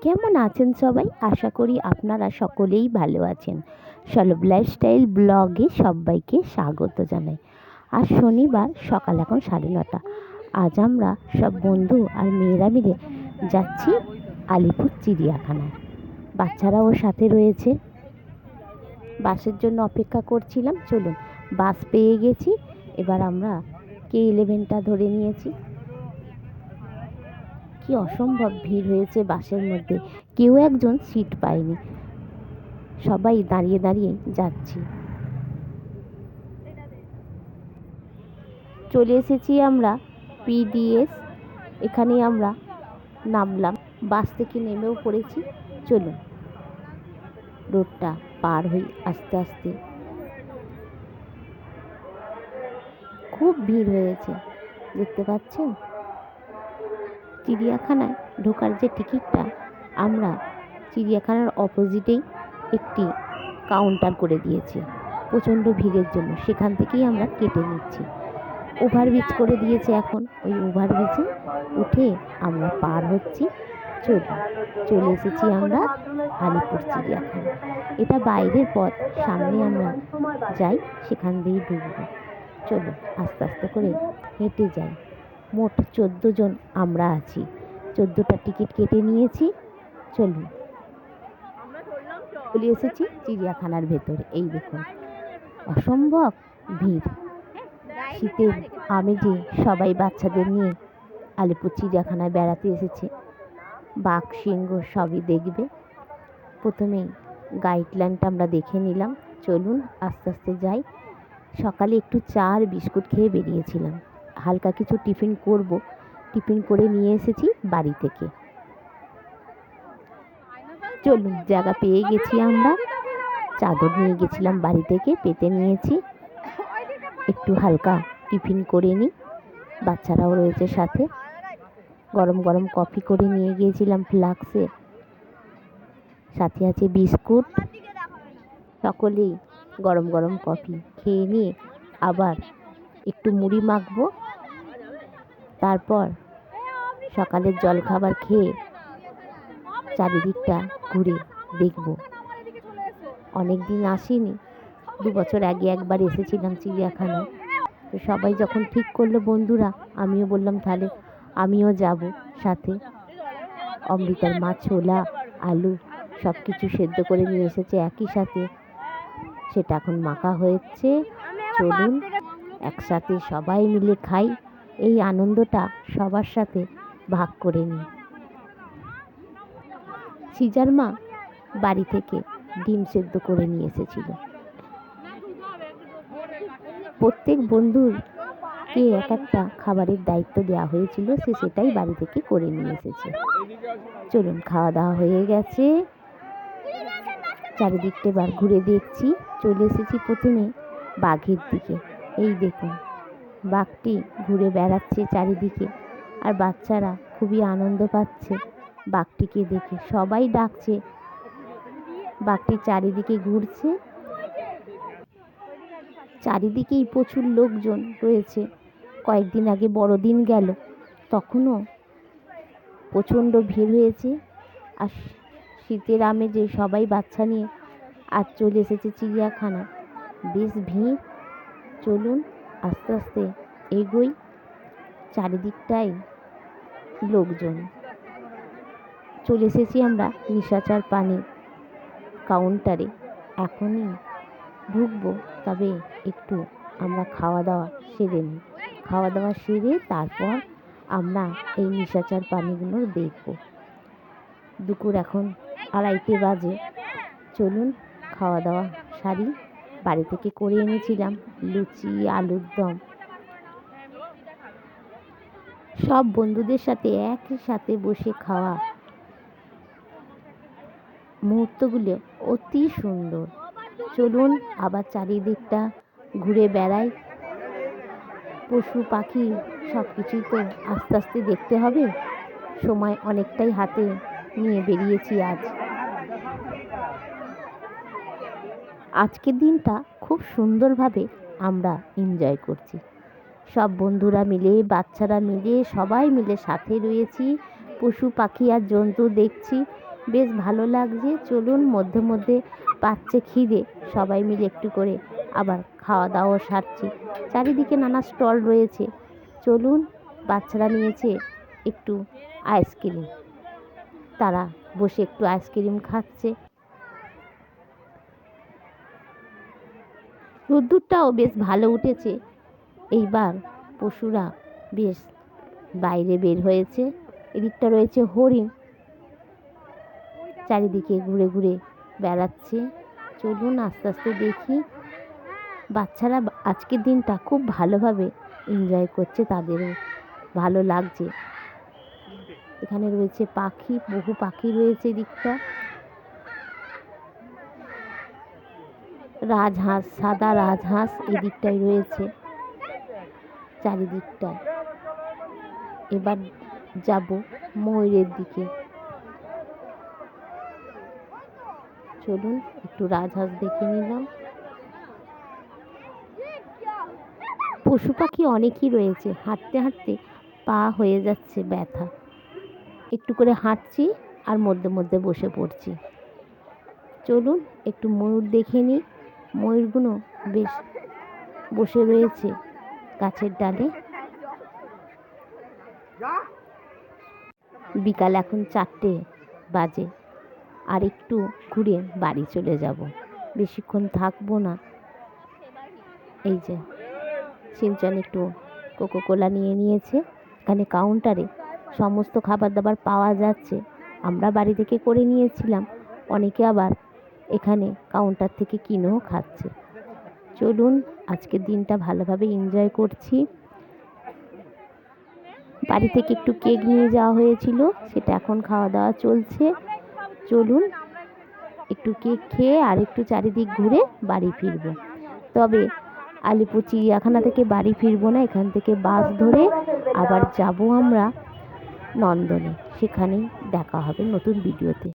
কেমন আছেন সবাই? আশা করি আপনারা সকলেই ভালো আছেন। সলভ লাইফস্টাইল ব্লগে সবাইকে স্বাগত জানাই। আজ শনিবার, সকাল এখন 9:30। আজ আমরা সব বন্ধু আর মেয়েরা মিলে যাচ্ছি আলিপুর চিড়িয়াখানায়। বাচ্চারাও সাথে রয়েছে। বাসের জন্য অপেক্ষা করছিলাম। চলুন, বাস পেয়ে গেছি। এবার আমরা K11টা ধরে নিয়েছি। কি অসম্ভব ভিড় হয়েছে বাসের মধ্যে, কেউ একজন সিট পায়নি, সবাই দাঁড়িয়ে দাঁড়িয়ে যাচ্ছি। চলে এসেছি আমরা PDS, এখানে আমরা নামলাম, বাস থেকে নেমেও পড়েছি। চলুন, রোডটা পার হই আস্তে আস্তে। খুব ভিড় হয়েছে, দেখতে পাচ্ছেন। চিড়িয়াখানায় ঢোকার যে টিকিটটা, আমরা চিড়িয়াখানার অপোজিটেই একটি কাউন্টার করে দিয়েছে প্রচণ্ড ভিড়ের জন্য, সেখান থেকেই আমরা কেটে নিচ্ছি। ওভারব্রিজ করে দিয়েছে এখন, ওই ওভারব্রিজে উঠে আমরা পার হচ্ছি। চলে এসেছি আমরা আলিপুর চিড়িয়াখানা। এটা বাইরের পথ, সামনে আমরা যাই, সেখান দিয়েই ঢুকবো। চলো আস্তে আস্তে করে হেঁটে যাই। মোট 14 জন আমরা আছি, 14টা টিকিট কেটে নিয়েছি। চলুন, চলে এসেছি চিড়িয়াখানার ভেতরে। এই দেখুন, অসম্ভব ভিড়। শীতের আমেজে সবাই বাচ্চাদের নিয়ে আলিপুর চিড়িয়াখানায় বেড়াতে এসেছে। বাঘ, সিংহ সবই দেখবে। প্রথমেই গাইডলাইনটা আমরা দেখে নিলাম। চলুন আস্তে আস্তে যাই। সকালে একটু চা আর বিস্কুট খেয়ে বেরিয়েছিলাম, হালকা কিছু টিফিন করব। টিফিন করে নিয়ে এসেছি বাড়ি থেকে। চলুন, জায়গা পেয়ে গেছি আমরা। চাদর নিয়ে গেছিলাম বাড়ি থেকে, পেতে নিয়েছি। একটু হালকা টিফিন করে নিই, বাচ্চারাও রয়েছে সাথে। গরম গরম কফি করে নিয়ে গিয়েছিলাম ফ্লাক্সে, সাথে আছে বিস্কুট। সকলেই গরম গরম কফি খেয়ে নিয়ে আবার একটু মুড়ি মাখবো। তারপর সকালের জলখাবার খেয়ে চারিদিকটা ঘুরে দেখব। অনেক দিন আসিনি, 2 বছর আগে একবার এসেছিলাম চিড়িয়াখানায়। তো সবাই যখন ঠিক করলো বন্ধুরা, আমিও বললাম তাহলে আমিও যাব সাথে। অমৃতার মা ছোলা, আলু সব কিছু সেদ্ধ করে নিয়ে এসেছে একই সাথে, সেটা এখন মাখা হয়েছে। চলুন একসাথে সবাই মিলে খাই, এই আনন্দটা সবার সাথে ভাগ করে নিই। সিজার মা বাড়ি থেকে ডিম সেদ্ধ করে নিয়ে এসেছিল। প্রত্যেক বন্ধুকে এক একটা খাবারের দায়িত্ব দেওয়া হয়েছিল, সে সেটাই বাড়ি থেকে করে নিয়ে এসেছে। চলুন, খাওয়া দাওয়া হয়ে গেছে। চারিদিকটা এবার ঘুরে দেখছি। চলে এসেছি প্রথমে বাঘের দিকে। এই দেখুন, বাঘটি ঘুরে বেড়াচ্ছে চারিদিকে, আর বাচ্চারা খুবই আনন্দ পাচ্ছে বাঘটিকে দেখে। সবাই ডাকছে, বাঘটি চারিদিকে ঘুরছে। চারিদিকেই প্রচুর লোকজন রয়েছে। কয়েকদিন আগে বড়দিন গেল, তখনও প্রচণ্ড ভিড় হয়েছে। আর শীতের আমেজে সবাই বাচ্চা নিয়ে আজ চলে এসেছে চিড়িয়াখানা, বেশ ভিড়। চলুন আস্তে আস্তে এগোই, চারিদিকটাই লোকজন। চলে এসেছি আমরা নিশাচর পানির কাউন্টারে, এখনই ঢুকবো। তবে একটু আমরা খাওয়া দাওয়া সেরে নিই। খাওয়া দাওয়া সেরে তারপর আমরা এই নিশাচর পানিগুলো দেখব। দুপুর এখন 2:30 বাজে। চলুন খাওয়া দাওয়া সারি। বাড়ি থেকে করে এনেছিলাম লুচি, আলুর দম। সব বন্ধুদের সাথে একই সাথে বসে খাওয়া মুহূর্তগুলো অতি সুন্দর। চলুন আবার চারিদিকটা ঘুরে বেড়াই। পশু পাখি সব কিছুই তো আস্তে আস্তে দেখতে হবে, সময় অনেকটাই হাতে নিয়ে বেরিয়েছি আজ। আজকের দিনটা খুব সুন্দরভাবে আমরা এনজয় করছি। সব বন্ধুরা মিলে, বাচ্চারা মিলে, সবাই মিলে সাথে রয়েছি। পশু পাখি আর জন্তু দেখছি, বেশ ভালো লাগছে। চলুন, মধ্যে মধ্যে পাচ্ছে খিদে, সবাই মিলে একটু করে আবার খাওয়া দাওয়া সারছি। চারিদিকে নানা স্টল রয়েছে। চলুন, বাচ্চারা নিয়েছে একটু আইসক্রিম, তারা বসে একটু আইসক্রিম খাচ্ছে। রোদ্দুরটাও বেশ ভালো উঠেছে। এইবার পশুরা বেশ বাইরে বের হয়েছে। এদিকটা রয়েছে হরিণ, চারিদিকে ঘুরে ঘুরে বেড়াচ্ছে। চলুন আস্তে আস্তে দেখি। বাচ্চারা আজকের দিনটা খুব ভালোভাবে এনজয় করছে, তাদেরও ভালো লাগছে। এখানে রয়েছে পাখি, বহু পাখি রয়েছে। এদিকটা রাজহাঁস, সাদা রাজহাঁস এদিকটায় রয়েছে চারিদিকটায়। এবার যাব ময়ূরের দিকে। চলুন একটু রাজহাঁস দেখে নিলাম। পশু পাখি অনেকই রয়েছে। হাঁটতে হাঁটতে পা হয়ে যাচ্ছে ব্যথা। একটু করে হাঁটছি আর মধ্যে মধ্যে বসে পড়ছি। চলুন একটু ময়ূর দেখে নিই। ময়ূরগুলো বেশ বসে রয়েছে গাছের ডালে। বিকাল এখন 4টে বাজে। আর একটু ঘুরে বাড়ি চলে যাব, বেশিক্ষণ থাকবো না। এই যে সিনচান একটু কোকোকোলা নিয়ে নিয়েছে। এখানে কাউন্টারে সমস্ত খাবার দাবার পাওয়া যাচ্ছে। আমরা বাড়ি থেকে করে নিয়েছিলাম, অনেকে আবার এখানে কাউন্টার থেকে কিনেও খাচ্ছে। চলুন, আজকের দিনটা ভালোভাবে এনজয় করছি। বাড়ি থেকে একটু কেক নিয়ে যাওয়া হয়েছিল, সেটা এখন খাওয়া দাওয়া চলছে। চলুন একটু কেক খেয়ে আর একটু চারিদিক ঘুরে বাড়ি ফিরব। তবে আলিপুর চিড়িয়াখানা থেকে বাড়ি ফিরবো না, এখান থেকে বাস ধরে আবার যাব আমরা নন্দনে। সেখানেই দেখা হবে নতুন ভিডিওতে।